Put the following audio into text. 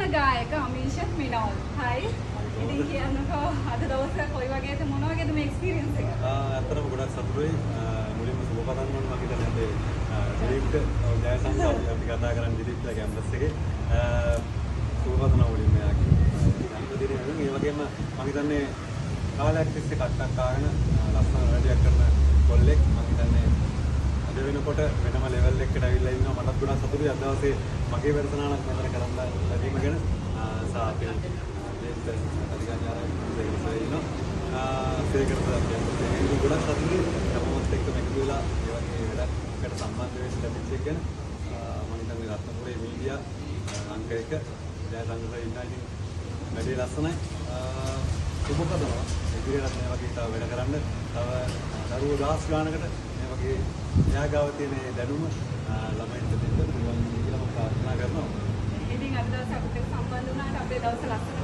උසන්න ගායක අමීෂ මිනෝල්. හයි. ඉතින් කියන්නකෝ අද දවසේ කොයි වගේද මොන වගේද මේ එක්ස්පීරියන්ස් එක? අතරම ගොඩක් සතුටුයි. මුලින්ම සුබ පතන්න ඕන මම හිතන්නේ අපේ දිලිප්ට ජයසන්ත අපි කතා කරන් දිලිප්ට කැම්පස් එකේ සුබ පතන මුලින්ම යාගේ. ජන්මදිනය වෙන ඒ වගේම මම හිතන්නේ කාලයක් තිස්සේ කට්ටක් කාගෙන ලස්සන වැඩක් කරන කොල්ලෙක් මම හිතන්නේ අද වෙනකොට වෙනම ලෙවල් එකකට ඇවිල්ලා ඉන්නවා. මටත් ගොඩක් සතුටුයි අද දවසේ මගේ පර්සනලක් මෙතන කරන්න ලැබීම ගැන සාපේ සේකරද ගොඩක් සතුටුයි. තමත් එක්ක එකතු වෙලා ඒ වගේ වැඩකට සම්බන්ධ වෙන්න ලැබිච්ච එක ගැන මම හිතන්නේ රත්නපුරේ මීඩියා අංක 1 ජයසංග්‍රහ ඉන්නා ඉතින් වැඩි ලස්සනයි. සුබපදනවා ඉදිරියට මේ වගේ තව වැඩ කරන්න තව දරුවෝ දහස් ගානකට මේ වගේ ත්‍යාගාව තියෙන දැනුම ළමයින්ට දෙන්න පුළුවන් කියලා මම ප්‍රාර්ථනා කරනවා. ඉතින් අද දවසේ අපිට සම්බන්ධ වුණාට අපේ දවස ලස්සන